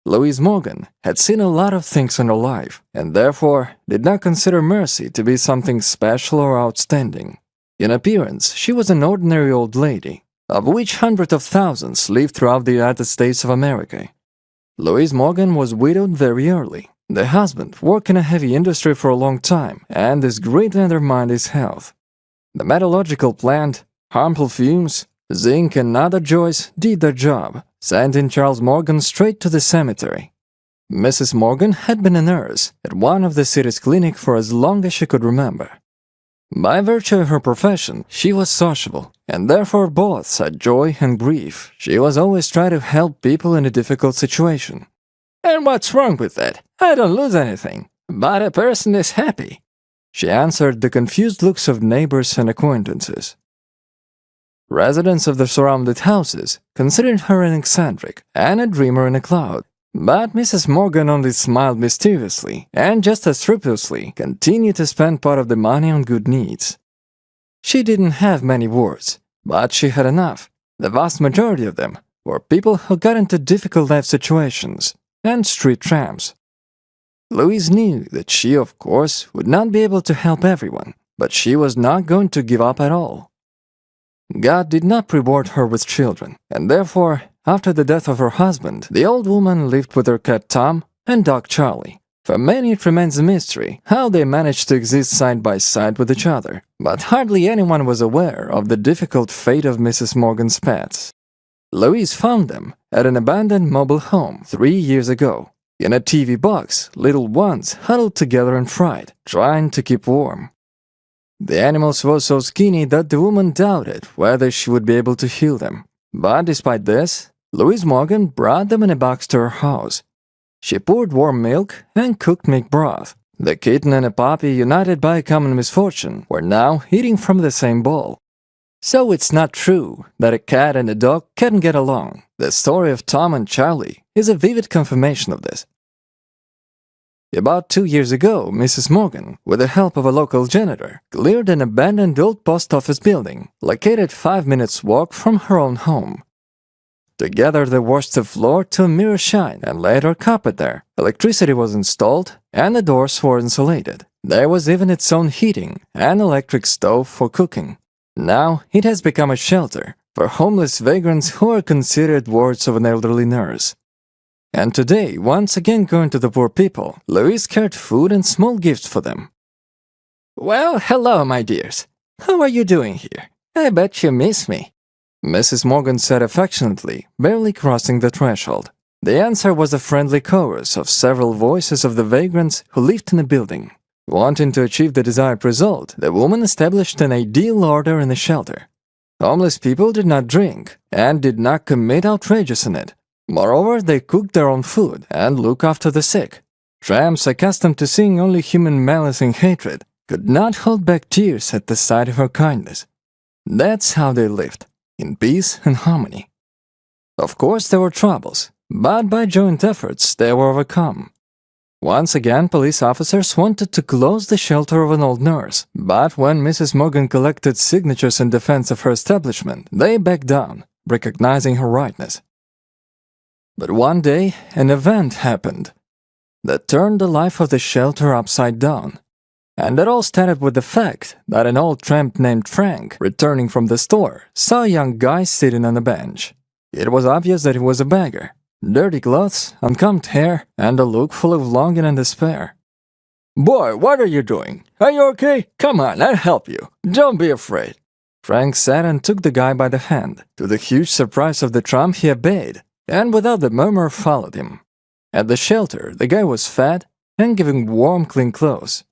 Louise Morgan had seen a lot of things in her life, and therefore did not consider mercy to be something special or outstanding. In appearance, she was an ordinary old lady, of which hundreds of thousands lived throughout the United States of America. Louise Morgan was widowed very early. The husband worked in a heavy industry for a long time and this greatly undermined his health. The metallurgical plant, harmful fumes, zinc and other joys did their job, sending Charles Morgan straight to the cemetery. Mrs. Morgan had been a nurse at one of the city's clinics for as long as she could remember. By virtue of her profession, she was sociable, and therefore both had joy and grief. She was always trying to help people in a difficult situation. "And what's wrong with that? I don't lose anything, but a person is happy," she answered the confused looks of neighbors and acquaintances. Residents of the surrounded houses considered her an eccentric and a dreamer in a cloud. But Mrs. Morgan only smiled mischievously and just as scrupulously continued to spend part of the money on good needs. She didn't have many words, but she had enough. The vast majority of them were people who got into difficult life situations and street tramps. Louise knew that she, of course, would not be able to help everyone, but she was not going to give up at all. God did not reward her with children, and therefore, after the death of her husband, the old woman lived with her cat Tom and dog Charlie. For many it remains a mystery how they managed to exist side by side with each other, but hardly anyone was aware of the difficult fate of Mrs. Morgan's pets. Louise found them at an abandoned mobile home 3 years ago. In a TV box, little ones huddled together in fright, trying to keep warm. The animals were so skinny that the woman doubted whether she would be able to heal them. But despite this, Louise Morgan brought them in a box to her house. She poured warm milk and cooked milk broth. The kitten and a puppy, united by a common misfortune, were now eating from the same bowl. So it's not true that a cat and a dog can't get along. The story of Tom and Charlie is a vivid confirmation of this. About 2 years ago, Mrs. Morgan, with the help of a local janitor, cleared an abandoned old post office building, located 5 minutes' walk from her own home. Together they washed the floor to a mirror shine and laid her carpet there. Electricity was installed and the doors were insulated. There was even its own heating and electric stove for cooking. Now it has become a shelter for homeless vagrants who are considered wards of an elderly nurse. And today, once again going to the poor people, Louise carried food and small gifts for them. "Well, hello, my dears. How are you doing here? I bet you miss me," Mrs. Morgan said affectionately, barely crossing the threshold. The answer was a friendly chorus of several voices of the vagrants who lived in the building. Wanting to achieve the desired result, the woman established an ideal order in the shelter. Homeless people did not drink and did not commit outrages in it. Moreover, they cooked their own food and looked after the sick. Tramps, accustomed to seeing only human malice and hatred, could not hold back tears at the sight of her kindness. That's how they lived, in peace and harmony. Of course, there were troubles, but by joint efforts they were overcome. Once again, police officers wanted to close the shelter of an old nurse, but when Mrs. Morgan collected signatures in defense of her establishment, they backed down, recognizing her rightness. But one day, an event happened that turned the life of the shelter upside down. And it all started with the fact that an old tramp named Frank, returning from the store, saw a young guy sitting on a bench. It was obvious that he was a beggar. Dirty clothes, unkempt hair, and a look full of longing and despair. "Boy, what are you doing? Are you okay? Come on, I'll help you. Don't be afraid." Frank said and took the guy by the hand. To the huge surprise of the tramp, he obeyed, and without a murmur followed him. At the shelter, the guy was fed and given warm, clean clothes.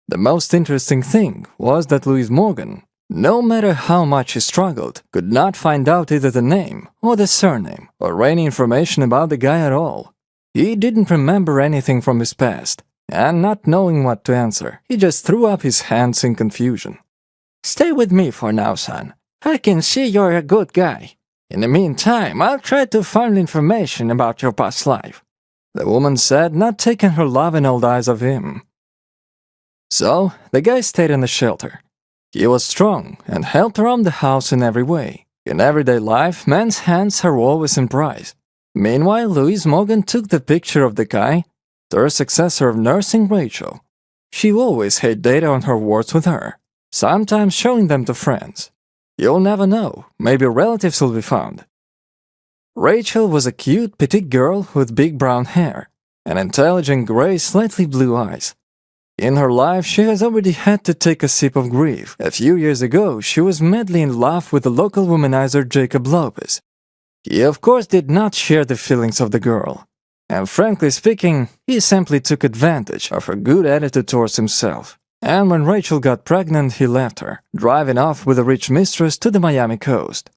The most interesting thing was that Louise Morgan, no matter how much he struggled, could not find out either the name or the surname or any information about the guy at all. He didn't remember anything from his past, and not knowing what to answer, he just threw up his hands in confusion. "Stay with me for now, son. I can see you're a good guy. In the meantime, I'll try to find information about your past life," the woman said, not taking her loving old eyes off him. So, the guy stayed in the shelter. He was strong and helped around the house in every way. In everyday life, men's hands are always in price. Meanwhile, Louise Morgan took the picture of the guy to her successor of nursing Rachel. She always hid data on her wards with her, sometimes showing them to friends. You'll never know, maybe relatives will be found. Rachel was a cute, petite girl with big brown hair and intelligent gray, slightly blue eyes. In her life, she has already had to take a sip of grief. A few years ago, she was madly in love with the local womanizer Jacob Lopez. He, of course, did not share the feelings of the girl, and frankly speaking, he simply took advantage of her good attitude towards himself. And when Rachel got pregnant, he left her, driving off with a rich mistress to the Miami coast.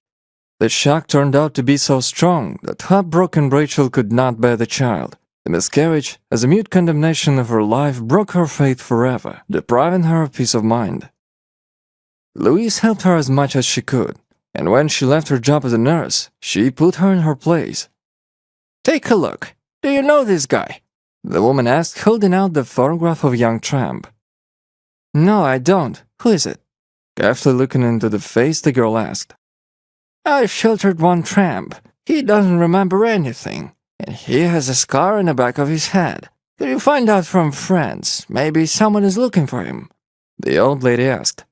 The shock turned out to be so strong that heartbroken Rachel could not bear the child. The miscarriage, as a mute condemnation of her life, broke her faith forever, depriving her of peace of mind. Louise helped her as much as she could, and when she left her job as a nurse, she put her in her place. "Take a look. Do you know this guy?" the woman asked, holding out the photograph of young Tramp. "No, I don't. Who is it?" Carefully looking into the face, the girl asked. "I sheltered one Tramp. He doesn't remember anything, and he has a scar in the back of his head. Could you find out from friends? Maybe someone is looking for him?" the old lady asked.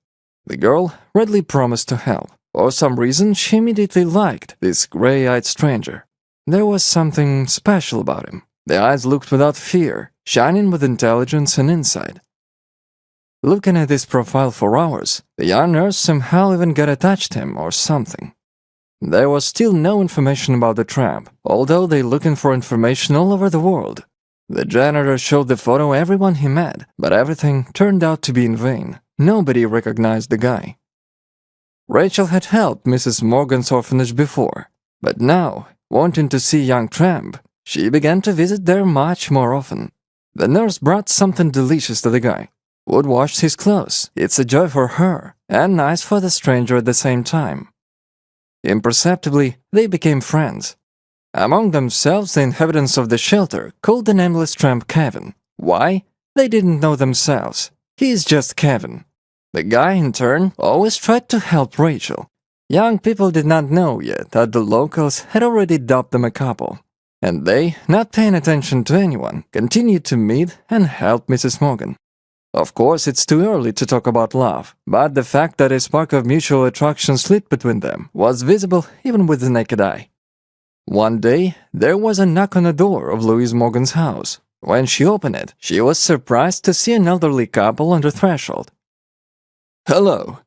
The girl readily promised to help. For some reason, she immediately liked this gray-eyed stranger. There was something special about him. The eyes looked without fear, shining with intelligence and insight. Looking at his profile for hours, the young nurse somehow even got attached to him or something. There was still no information about the tramp, although they looking for information all over the world. The janitor showed the photo everyone he met, but everything turned out to be in vain. Nobody recognized the guy. Rachel had helped Mrs. Morgan's orphanage before, but now, wanting to see young Tramp, she began to visit there much more often. The nurse brought something delicious to the guy. Wood washed his clothes. It's a joy for her, and nice for the stranger at the same time. Imperceptibly, they became friends. Among themselves, the inhabitants of the shelter called the nameless tramp Kevin. Why? They didn't know themselves. He's just Kevin. The guy, in turn, always tried to help Rachel. Young people did not know yet that the locals had already dubbed them a couple, and they, not paying attention to anyone, continued to meet and help Mrs. Morgan. Of course, it's too early to talk about love, but the fact that a spark of mutual attraction slid between them was visible even with the naked eye. One day, there was a knock on the door of Louise Morgan's house. When she opened it, she was surprised to see an elderly couple on the threshold. "Hello,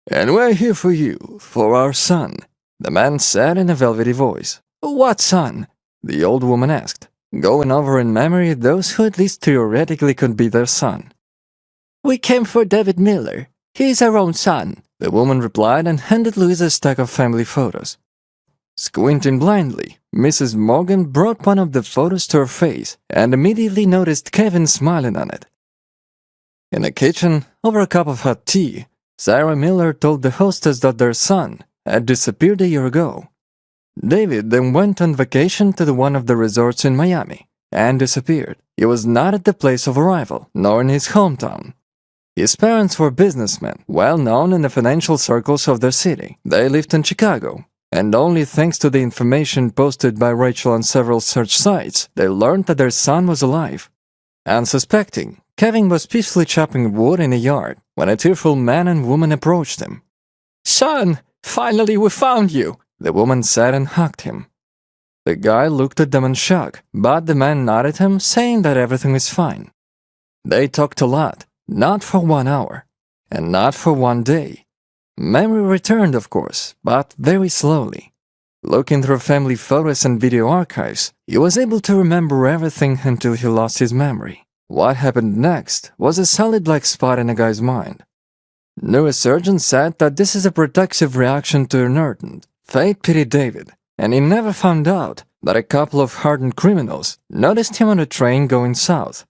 and we're here for you, for our son," the man said in a velvety voice. "What son?" the old woman asked, going over in memory those who at least theoretically could be their son. "We came for David Miller. He's our own son," the woman replied and handed Louise a stack of family photos. Squinting blindly, Mrs. Morgan brought one of the photos to her face and immediately noticed Kevin smiling on it. In the kitchen, over a cup of hot tea, Sarah Miller told the hostess that their son had disappeared a year ago. David then went on vacation to one of the resorts in Miami and disappeared. He was not at the place of arrival, nor in his hometown. His parents were businessmen, well known in the financial circles of their city. They lived in Chicago, and only thanks to the information posted by Rachel on several search sites, they learned that their son was alive. Unsuspecting, Kevin was peacefully chopping wood in a yard when a tearful man and woman approached him. "Son, finally we found you," the woman said and hugged him. The guy looked at them in shock, but the man nodded him, saying that everything is fine. They talked a lot, not for 1 hour, and not for 1 day. Memory returned, of course, but very slowly. Looking through family photos and video archives, he was able to remember everything until he lost his memory. What happened next was a solid black spot in a guy's mind. Neurosurgeons said that this is a protective reaction to inherent. Fate pitied David, and he never found out that a couple of hardened criminals noticed him on a train going south.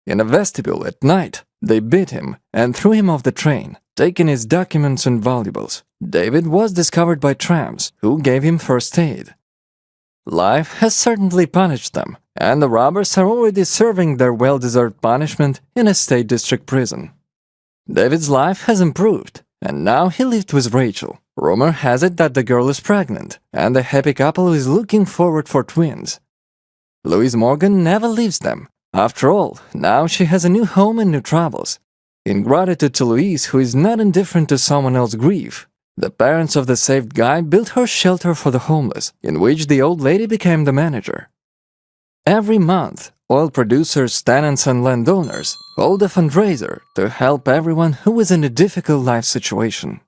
In a vestibule at night, they beat him and threw him off the train, taking his documents and valuables. David was discovered by tramps, who gave him first aid. Life has certainly punished them, and the robbers are already serving their well-deserved punishment in a state district prison. David's life has improved, and now he lived with Rachel. Rumor has it that the girl is pregnant, and the happy couple is looking forward for twins. Louise Morgan never leaves them. After all, now she has a new home and new troubles. In gratitude to Louise, who is not indifferent to someone else's grief, the parents of the saved guy built her shelter for the homeless, in which the old lady became the manager. Every month, oil producers, tenants, and landowners hold a fundraiser to help everyone who is in a difficult life situation.